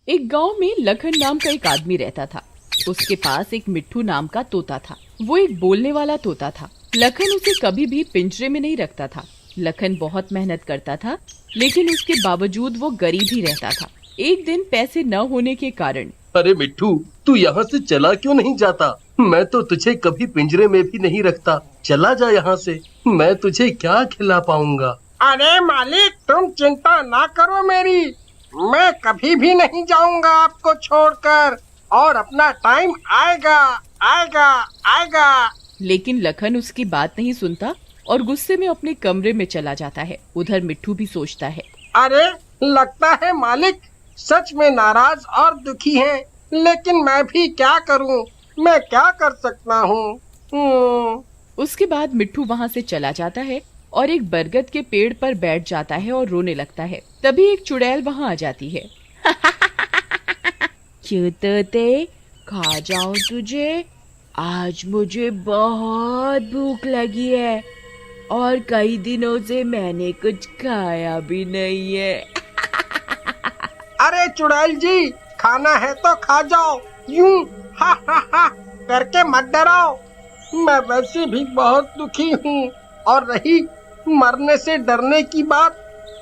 एक गांव में लखन नाम का एक आदमी रहता था। उसके पास एक मिट्ठू नाम का तोता था। वो एक बोलने वाला तोता था। लखन उसे कभी भी पिंजरे में नहीं रखता था। लखन बहुत मेहनत करता था, लेकिन उसके बावजूद वो गरीब ही रहता था। एक दिन पैसे न होने के कारण, अरे मिट्ठू, तू यहाँ से चला क्यों नहीं जाता? मैं तो तुझे कभी पिंजरे में भी नहीं रखता। चला जा यहाँ से, मैं तुझे क्या खिला पाऊंगा। अरे मालिक, तुम चिंता ना करो मेरी, मैं कभी भी नहीं जाऊंगा आपको छोड़कर, और अपना टाइम आएगा आएगा आएगा। लेकिन लखन उसकी बात नहीं सुनता और गुस्से में अपने कमरे में चला जाता है। उधर मिट्ठू भी सोचता है, अरे लगता है मालिक सच में नाराज और दुखी हैं, लेकिन मैं भी क्या करूं, मैं क्या कर सकता हूं। उसके बाद मिट्ठू वहाँ से चला जाता है और एक बरगद के पेड़ पर बैठ जाता है और रोने लगता है। तभी एक चुड़ैल वहाँ आ जाती है। क्यों तोते, खा जाऊं तुझे? आज मुझे बहुत भूख लगी है और कई दिनों से मैंने कुछ खाया भी नहीं है। अरे चुड़ैल जी, खाना है तो खा जाओ, यूं हा करके मत डराओ। मैं वैसे भी बहुत दुखी हूँ, और रही मरने से डरने की बात,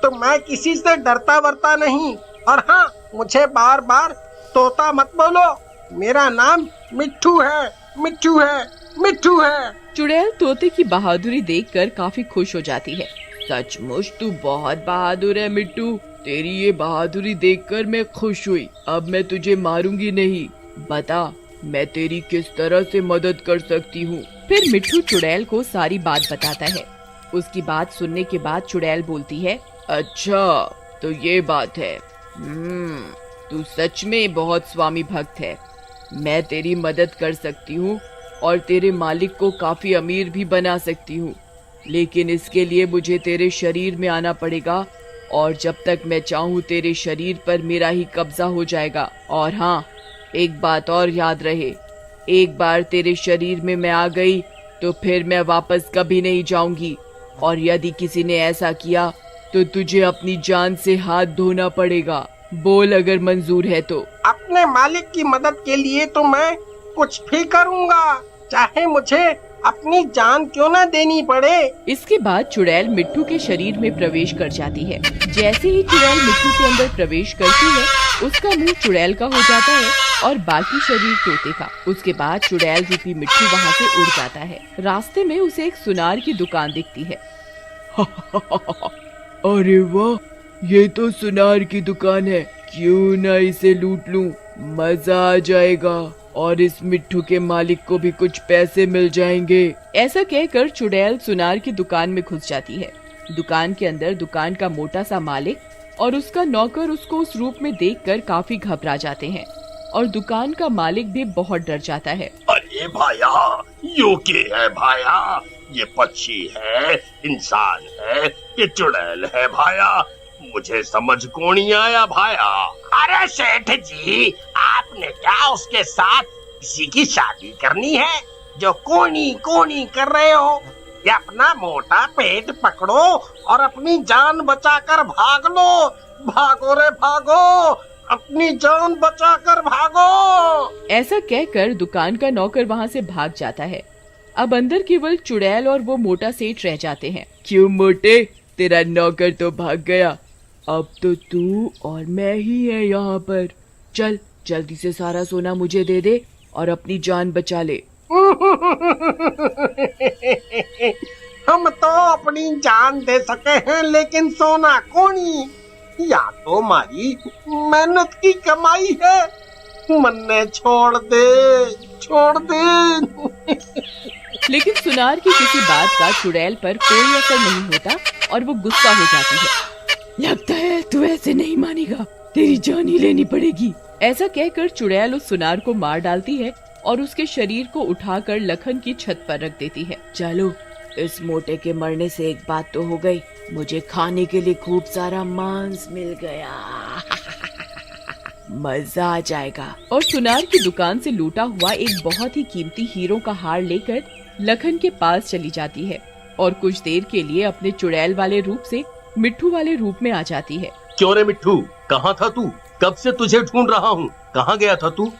तो मैं किसी से डरता वरता नहीं। और हाँ, मुझे बार बार तोता मत बोलो, मेरा नाम मिट्ठू है, मिट्ठू है, मिट्ठू है। चुड़ैल तोते की बहादुरी देखकर काफी खुश हो जाती है। सचमुच तू बहुत बहादुर है मिट्टू, तेरी ये बहादुरी देखकर मैं खुश हुई। अब मैं तुझे मारूंगी नहीं। बता, मैं तेरी किस तरह से मदद कर सकती हूँ? फिर मिट्ठू चुड़ैल को सारी बात बताता है। उसकी बात सुनने के बाद चुड़ैल बोलती है, अच्छा तो ये बात है। तू सच में बहुत स्वामी भक्त है। मैं तेरी मदद कर सकती हूँ और तेरे मालिक को काफी अमीर भी बना सकती हूँ, लेकिन इसके लिए मुझे तेरे शरीर में आना पड़ेगा, और जब तक मैं चाहूँ तेरे शरीर पर मेरा ही कब्जा हो जाएगा। और हाँ, एक बात और याद रहे, एक बार तेरे शरीर में मैं आ गई तो फिर मैं वापस कभी नहीं जाऊंगी, और यदि किसी ने ऐसा किया तो तुझे अपनी जान से हाथ धोना पड़ेगा। बोल अगर मंजूर है तो। अपने मालिक की मदद के लिए तो मैं कुछ भी करूँगा, चाहे मुझे अपनी जान क्यों न देनी पड़े। इसके बाद चुड़ैल मिट्ठू के शरीर में प्रवेश कर जाती है। जैसे ही चुड़ैल मिट्ठू के अंदर प्रवेश करती है, उसका मुंह चुड़ैल का हो जाता है और बाकी शरीर तोते का। उसके बाद चुड़ैल रूपी मिट्ठू वहाँ से उड़ जाता है। रास्ते में उसे एक सुनार की दुकान दिखती है। अरे वाह, ये तो सुनार की दुकान है, क्यों ना इसे लूट लूं, मजा आ जाएगा और इस मिट्ठू के मालिक को भी कुछ पैसे मिल जाएंगे। ऐसा कहकर चुड़ैल सुनार की दुकान में घुस जाती है। दुकान के अंदर दुकान का मोटा सा मालिक और उसका नौकर उसको उस रूप में देखकर काफी घबरा जाते हैं, और दुकान का मालिक भी बहुत डर जाता है। अरे भाया, यो के है भाया? ये पक्षी है, इंसान है, ये चुड़ैल है भाया? मुझे समझ को नहीं आया भाया। अरे सेठ जी, आपने क्या उसके साथ किसी की शादी करनी है जो कोनी कोनी कर रहे हो? ये अपना मोटा पेट पकड़ो और अपनी जान बचाकर भाग लो। भागो रे भागो, अपनी जान बचाकर भागो। ऐसा कहकर दुकान का नौकर वहाँ से भाग जाता है। अब अंदर केवल चुड़ैल और वो मोटा सेठ रह जाते हैं। क्यों मोटे, तेरा नौकर तो भाग गया, अब तो तू और मैं ही है यहाँ पर। चल जल्दी से सारा सोना मुझे दे दे और अपनी जान बचा ले। हम तो अपनी जान दे सके हैं, लेकिन सोना कोनी, या तो हमारी मेहनत की कमाई है। मन्ने छोड़ दे, छोड़ दे। लेकिन सुनार की किसी बात का चुड़ैल पर कोई असर नहीं होता और वो गुस्सा हो जाती है। लगता है तू ऐसे नहीं मानेगा, तेरी जान ही लेनी पड़ेगी। ऐसा कहकर चुड़ैल उस सुनार को मार डालती है और उसके शरीर को उठाकर लखन की छत पर रख देती है। चलो, इस मोटे के मरने से एक बात तो हो गई, मुझे खाने के लिए खूब सारा मांस मिल गया। मजा आ जाएगा। और सुनार की दुकान से लूटा हुआ एक बहुत ही कीमती हीरो का हार लेकर लखन के पास चली जाती है और कुछ देर के लिए अपने चुड़ैल वाले रूप से मिट्ठू वाले रूप में आ जाती है। क्यों रे मिट्ठू, कहाँ था तू? कब से तुझे ढूंढ रहा हूँ। कहाँ गया था तू?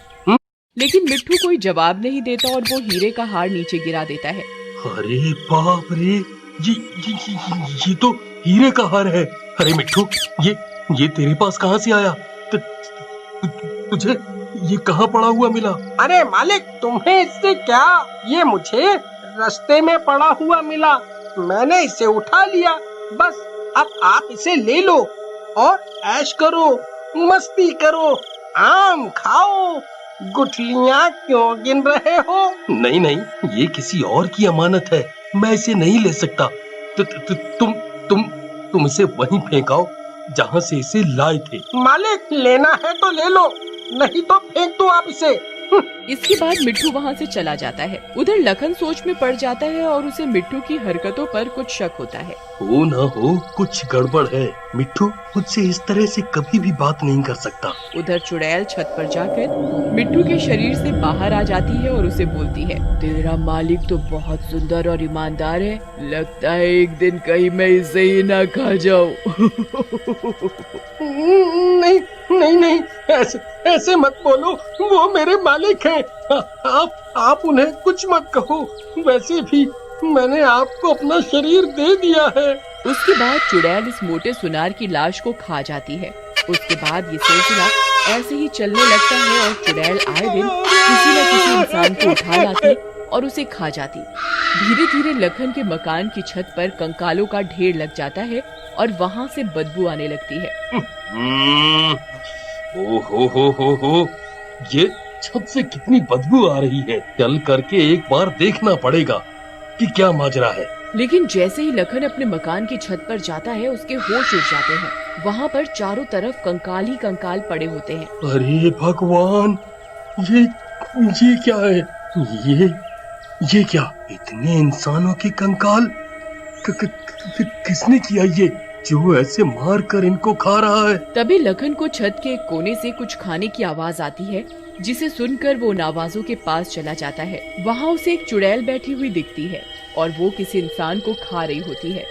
लेकिन मिट्टू कोई जवाब नहीं देता और वो हीरे का हार नीचे गिरा देता है। अरे बाप रे, ये तो हीरे का हार है। अरे मिट्टू, ये तेरे पास कहाँ से आया? तुझे ये कहाँ पड़ा हुआ मिला? अरे मालिक, तुम्हें इससे क्या, ये मुझे रास्ते में पड़ा हुआ मिला, मैंने इसे उठा लिया। बस अब आप इसे ले लो और ऐश करो, मस्ती करो, आम खाओ। गुठलियाँ क्यों गिन रहे हो? नहीं नहीं, ये किसी और की अमानत है, मैं इसे नहीं ले सकता। तुम इसे वहीं फेंकाओ जहाँ से इसे लाए थे। मालिक, लेना है तो ले लो, नहीं तो फेंक दो आप इसे। इसके बाद मिट्टू वहाँ से चला जाता है। उधर लखन सोच में पड़ जाता है और उसे मिट्टू की हरकतों पर कुछ शक होता है। हो ना हो, कुछ गड़बड़ है। मिट्टू मुझसे इस तरह से कभी भी बात नहीं कर सकता। उधर चुड़ैल छत पर जाकर मिट्टू के शरीर से बाहर आ जाती है और उसे बोलती है, तेरा मालिक तो बहुत सुंदर और ईमानदार है, लगता है एक दिन कहीं मैं इसे ही ना खा जाऊं। नहीं नहीं नहीं, ऐसे मत बोलो, वो मेरे मालिक हैं। आप उन्हें कुछ मत कहो, वैसे भी मैंने आपको अपना शरीर दे दिया है। उसके बाद चुड़ैल इस मोटे सुनार की लाश को खा जाती है। उसके बाद ये सिलसिला ऐसे ही चलने लगता है और चुड़ैल आए दिन किसी न किसी इंसान को उठा लाती और उसे खा जाती। धीरे धीरे लखन के मकान की छत पर कंकालों का ढेर लग जाता है और वहाँ से बदबू आने लगती है। हो, ये छत से कितनी बदबू आ रही है। चल करके एक बार देखना पड़ेगा कि क्या माजरा है। लेकिन जैसे ही लखन अपने मकान की छत पर जाता है, उसके होश उड़ जाते हैं। वहाँ पर चारों तरफ कंकाल ही कंकाल पड़े होते हैं। अरे भगवान, ये क्या है? ये क्या, इतने इंसानों के कंकाल? किसने किया ये, जो ऐसे मार कर इनको खा रहा है? तभी लखन को छत के एक कोने से कुछ खाने की आवाज आती है, जिसे सुनकर वो उन आवाजों के पास चला जाता है। वहाँ उसे एक चुड़ैल बैठी हुई दिखती है और वो किसी इंसान को खा रही होती है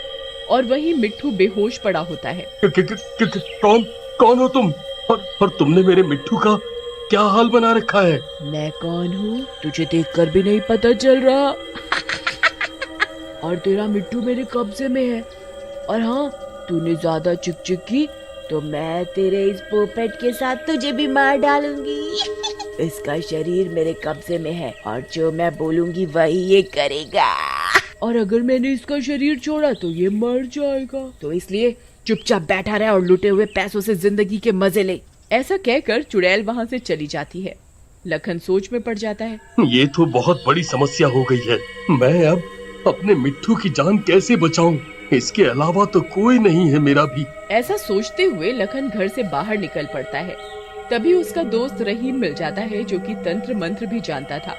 और वहीं मिट्टू बेहोश पड़ा होता है। कौन हो तुम? और तुमने मेरे मिट्टू का क्या हाल बना रखा है? मैं कौन हूँ तुझे देखकर भी नहीं पता चल रहा। और तेरा मिट्टू मेरे कब्जे में है, और हाँ, तूने ज्यादा चिक की तो मैं तेरे इस पोपट के साथ तुझे भी मार डालूंगी। इसका शरीर मेरे कब्जे में है और जो मैं बोलूंगी वही ये करेगा, और अगर मैंने इसका शरीर छोड़ा तो ये मर जाएगा। तो इसलिए चुपचाप बैठा रहे और लुटे हुए पैसों से जिंदगी के मजे ले। ऐसा कहकर चुड़ैल वहाँ से चली जाती है। लखन सोच में पड़ जाता है, ये तो बहुत बड़ी समस्या हो गई है। मैं अब अपने मिट्टू की जान कैसे बचाऊं? इसके अलावा तो कोई नहीं है मेरा भी। ऐसा सोचते हुए लखन घर से बाहर निकल पड़ता है। तभी उसका दोस्त रहीम मिल जाता है, जो कि तंत्र मंत्र भी जानता था।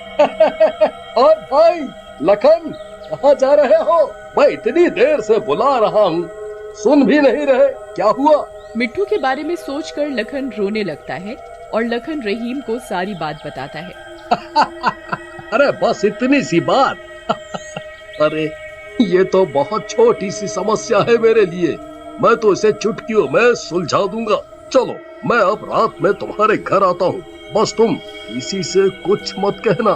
और भाई लखन, कहाँ जा रहे हो? मैं इतनी देर से बुला रहा हूँ, सुन भी नहीं रहे, क्या हुआ? मिट्टू के बारे में सोचकर लखन रोने लगता है और लखन रहीम को सारी बात बताता है। अरे बस इतनी सी बात? अरे ये तो बहुत छोटी सी समस्या है मेरे लिए, मैं तो इसे चुटकियों में सुलझा दूंगा। चलो, मैं अब रात में तुम्हारे घर आता हूँ, बस तुम किसी से कुछ मत कहना।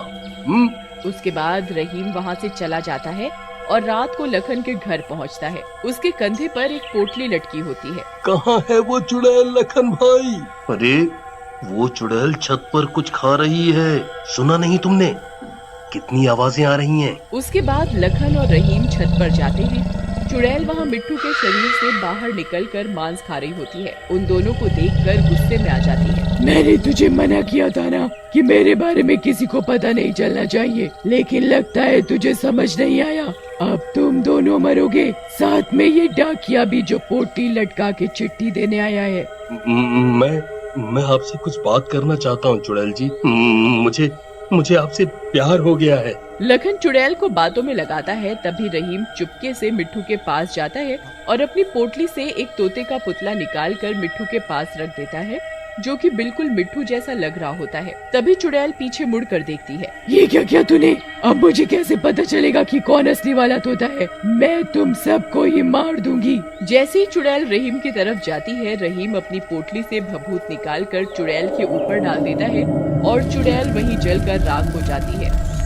उसके बाद रहीम वहाँ से चला जाता है और रात को लखन के घर पहुँचता है। उसके कंधे पर एक पोटली लटकी होती है। कहाँ है वो चुड़ैल लखन भाई? अरे वो चुड़ैल छत पर कुछ खा रही है, सुना नहीं तुमने? कितनी आवाजें आ रही हैं। उसके बाद लखन और रहीम छत पर जाते हैं। चुड़ैल वहाँ मिट्टू के शरीर से बाहर निकलकर मांस खा रही होती है। उन दोनों को देखकर गुस्से में आ जाती है। मैंने तुझे मना किया था ना कि मेरे बारे में किसी को पता नहीं चलना चाहिए, लेकिन लगता है तुझे समझ नहीं आया। अब तुम दोनों मरोगे, साथ में ये डाकिया भी जो पोटली लटका के चिट्ठी देने आया है। मैं आपसे कुछ बात करना चाहता हूँ चुड़ैल जी। मुझे आपसे प्यार हो गया है। लखन चुड़ैल को बातों में लगाता है। तभी रहीम चुपके से मिट्टू के पास जाता है और अपनी पोटली से एक तोते का पुतला निकालकर मिट्टू के पास रख देता है, जो कि बिल्कुल मिट्टू जैसा लग रहा होता है। तभी चुड़ैल पीछे मुड़ कर देखती है। ये क्या किया तूने? अब मुझे कैसे पता चलेगा कि कौन असली वाला तोता है? मैं तुम सबको ही मार दूंगी। जैसे ही चुड़ैल रहीम की तरफ जाती है, रहीम अपनी पोटली से भभूत निकालकर चुड़ैल के ऊपर डाल देता है और चुड़ैल वहीं जलकर राख हो जाती है।